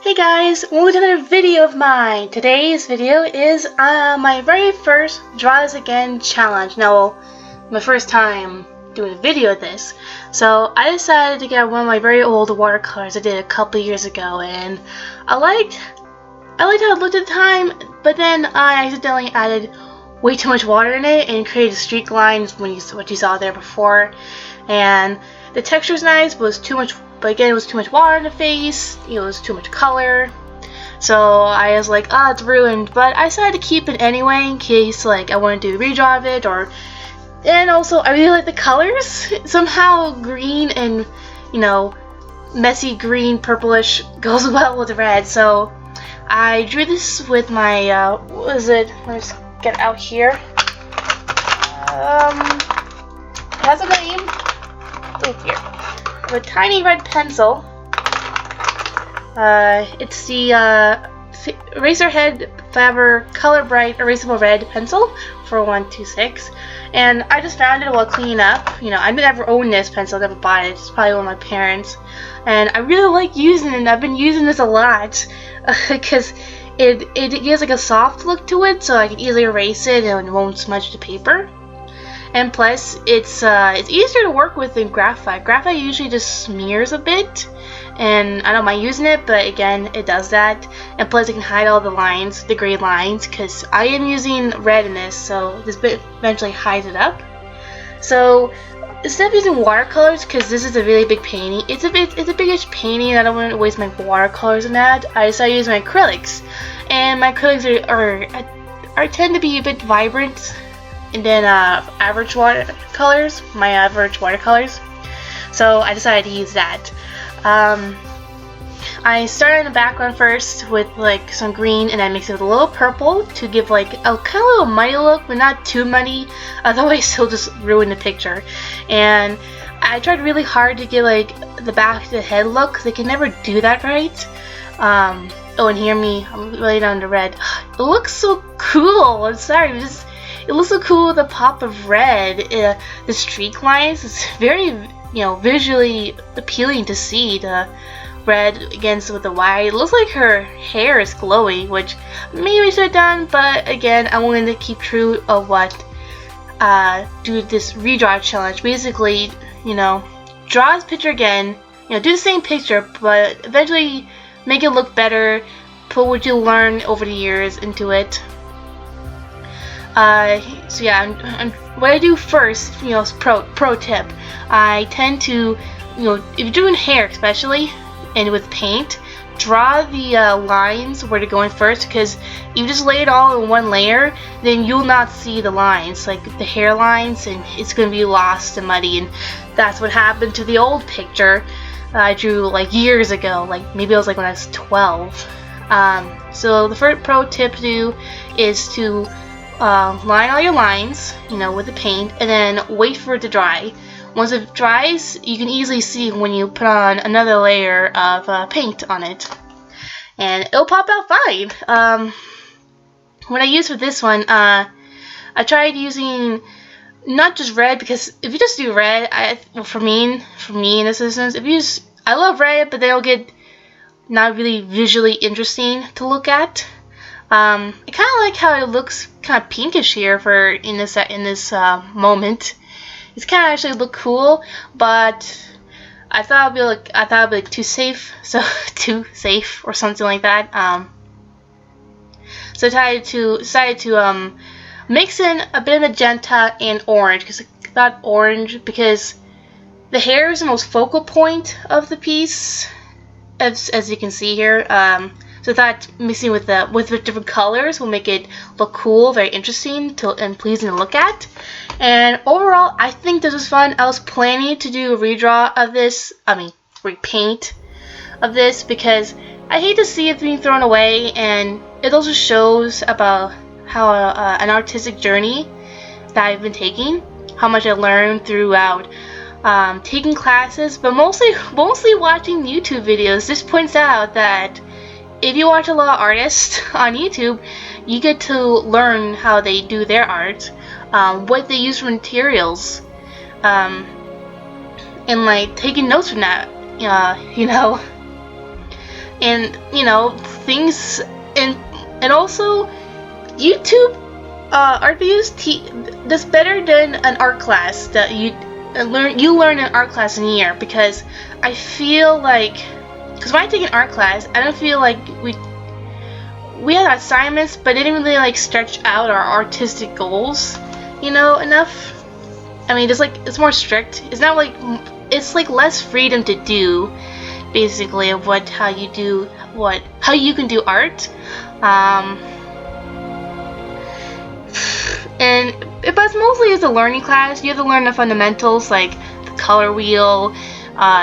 Hey guys, welcome to another video of mine. Today's video is my very first Draw This Again challenge. Now, my first time doing a video of this. So I decided to get one of my very old watercolors I did a couple years ago, and I liked how it looked at the time, but then I accidentally added way too much water in it and created streak lines what you saw there before. And the texture is nice, but it was too much water in the face. It was too much color. So I was like, it's ruined. But I decided to keep it anyway in case I want to do a redraw of it. And also I really like the colors. Somehow green and messy green purplish goes well with red. So I drew this with my what was it? Let me just get it out here. It has a name. Here. A tiny red pencil. It's the Eraserhead Faber Color Bright Erasable Red pencil for 126, and I just found it while cleaning up. I've never owned this pencil, never bought it. It's probably one of my parents, and I really like using it. I've been using this a lot because it gives a soft look to it, so I can easily erase it and it won't smudge the paper. And plus, it's easier to work with than graphite. Graphite usually just smears a bit, and I don't mind using it, but again, it does that. And plus, it can hide all the lines, the gray lines, because I am using red in this, so this bit eventually hides it up. So instead of using watercolors, because this is a really big painting, it's a biggish painting, and I don't want to waste my watercolors in that. I decided to use my acrylics, and my acrylics are tend to be a bit vibrant. And then my average watercolors. So I decided to use that. I started in the background first with some green, and I mixed it with a little purple to give a kind of little muddy look, but not too muddy. Otherwise, it'll just ruin the picture. And I tried really hard to get the back of the head look, because they can never do that right. Oh, and hear me, I'm laying down the red. It looks so cool. I'm sorry, it looks so cool with the pop of red. The streak lines, it's very visually appealing to see the red against with the white. It looks like her hair is glowing, which maybe I should have done, but again, I wanted to keep true of what do this redraw challenge. Basically, draw this picture again, do the same picture, but eventually make it look better, put what you learn over the years into it. So yeah, what I do first, pro tip, I tend to, if you're doing hair especially, and with paint, draw the lines where they're going first, because if you just lay it all in one layer, then you'll not see the lines, the hair lines, and it's going to be lost and muddy, and that's what happened to the old picture I drew years ago, maybe it was when I was 12. So the first pro tip to do is to line all your lines, with the paint, and then wait for it to dry. Once it dries, you can easily see when you put on another layer of paint on it, and it'll pop out fine. What I used for this one, I tried using not just red, because if you just do red, for me in this instance, I love red, but they'll get not really visually interesting to look at. I kind of like how it looks kind of pinkish here in this moment. It's kind of actually look cool, but I thought it'd be too safe, too safe or something like that. So I decided to mix in a bit of magenta and orange, because I thought orange, because the hair is the most focal point of the piece, as you can see here. So I thought mixing with different colors will make it look cool, very interesting and pleasing to look at. And overall, I think this was fun. I was planning to do a redraw of this, repaint of this, because I hate to see it being thrown away, and it also shows about how an artistic journey that I've been taking, how much I learned throughout taking classes, but mostly watching YouTube videos. This points out that if you watch a lot of artists on YouTube, you get to learn how they do their art, what they use for materials, and taking notes from that. and things, and also YouTube art videos that's better than an art class that you learn an art class in a year, because I feel like, because when I take an art class, I don't feel like we had assignments, but it didn't really like stretch out our artistic goals, enough. I mean, it's more strict. It's not like, it's like less freedom to do, basically, of how you can do art. But mostly it's a learning class. You have to learn the fundamentals like the color wheel,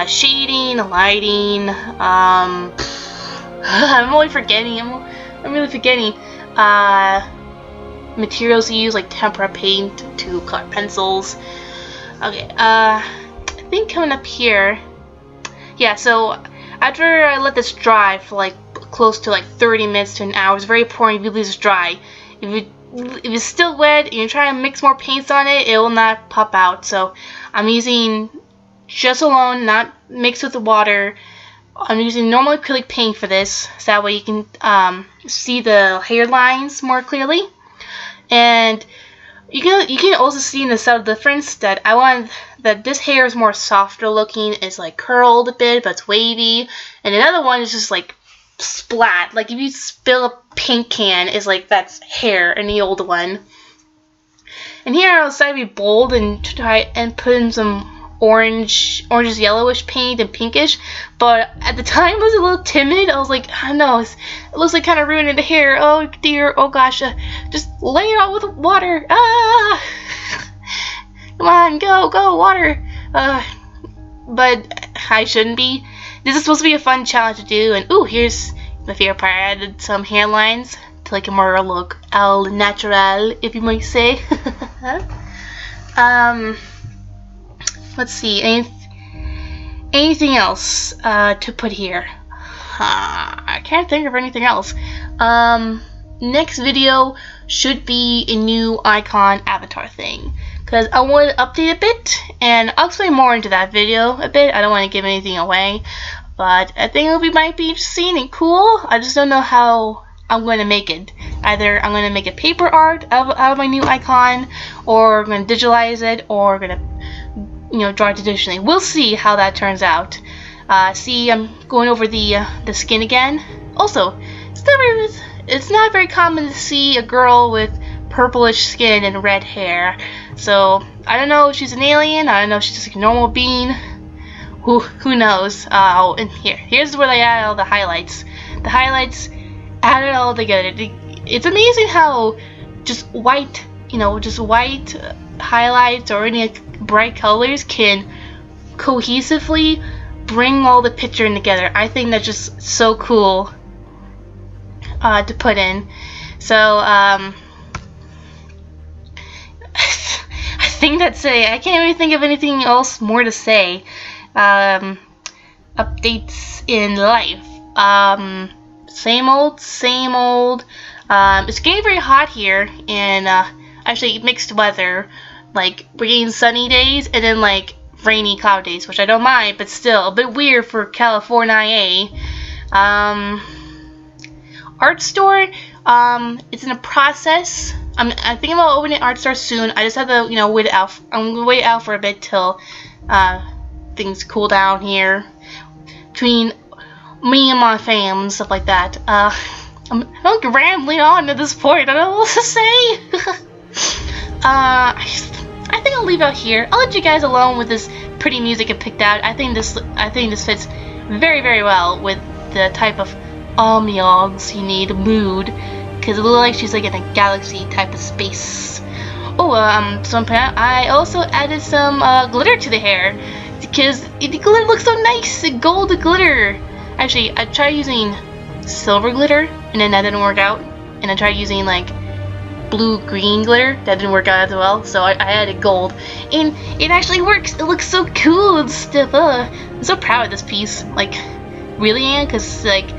shading, lighting. I'm really forgetting. Materials you use like tempera paint to color pencils. Okay. I think coming up here. Yeah. So after I let this dry for like close to like 30 minutes to an hour, it's very important if you leave this dry. If it's still wet and you're trying to mix more paints on it, it will not pop out. So I'm using just alone, not mixed with the water. I'm using normal acrylic paint for this, so that way you can see the hairlines more clearly. And you can also see in the subtle difference that I want that this hair is more softer looking. It's like curled a bit, but it's wavy. And another one is just like splat. Like if you spill a paint can, it's like that's hair in the old one. And here I decided to be bold and try and put in some orange yellowish paint and pinkish, but at the time I was a little timid. I was like, I don't know, it looks like kind of ruining the hair. Oh dear, oh gosh, just lay it out with water. Come on, go water. But I shouldn't be. This is supposed to be a fun challenge to do, and ooh, here's my favorite part. I added some hairlines to like a more look al natural, if you might say. Let's see, anything else to put here? I can't think of anything else. Next video should be a new icon avatar thing, because I want to update a bit, and I'll explain more into that video a bit. I don't want to give anything away, but I think it might be interesting and cool. I just don't know how I'm going to make it. Either I'm going to make a paper art out of my new icon, or I'm going to digitalize it, or I'm going to draw it traditionally. We'll see how that turns out. See, I'm going over the skin again. Also, it's not very common to see a girl with purplish skin and red hair. So I don't know if she's an alien. I don't know if she's just like a normal being. Who knows? And here's where they add all the highlights. The highlights added all together. It's amazing how just white highlights or any bright colors can cohesively bring all the picture together. I think that's just so cool to put in. So I think that's it. I can't really think of anything else more to say. Updates in life. Same old. It's getting very hot here, and actually mixed weather. Like we're getting sunny days and then like rainy cloud days, which I don't mind, but still a bit weird for California. Art store, it's in a process. I'm thinking about opening an art store soon. I just have to wait it out. I'm gonna wait out for a bit till things cool down here between me and my fam and stuff like that. I'm rambling on at this point. I don't know what to say. I think I'll leave out here. I'll let you guys alone with this pretty music I picked out. I think this fits very, very well with the type of ambiance you need, mood, because it looks like she's like in a galaxy type of space. Oh, I also added some glitter to the hair because the glitter looks so nice, gold glitter. Actually, I tried using silver glitter and then that didn't work out, and I tried using like blue-green glitter. That didn't work out as well, so I added gold, and it actually works. It looks so cool and stuff. I'm so proud of this piece. Like, really, Anne? Because like,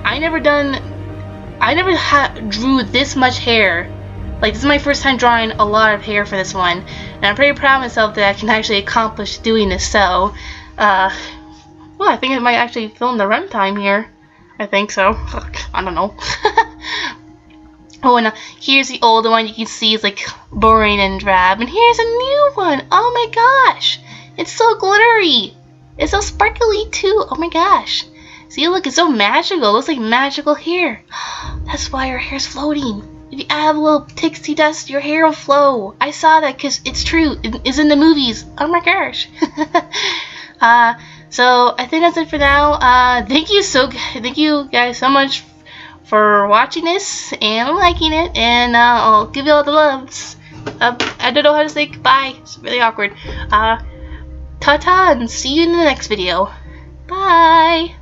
I never drew this much hair. Like, this is my first time drawing a lot of hair for this one, and I'm pretty proud of myself that I can actually accomplish doing this. So, well, I think I might actually film the runtime here. I think so. I don't know. Oh, and here's the older one. You can see it's like boring and drab. And here's a new one. Oh my gosh. It's so glittery. It's so sparkly too. Oh my gosh. See, look, it's so magical. It looks like magical hair. That's why your hair's floating. If you add a little pixie dust, your hair will flow. I saw that because it's true. It's in the movies. Oh my gosh. So I think that's it for now. Thank you guys so much for watching this and liking it, and I'll give you all the loves. I don't know how to say goodbye. It's really awkward. Ta-ta, and see you in the next video. Bye.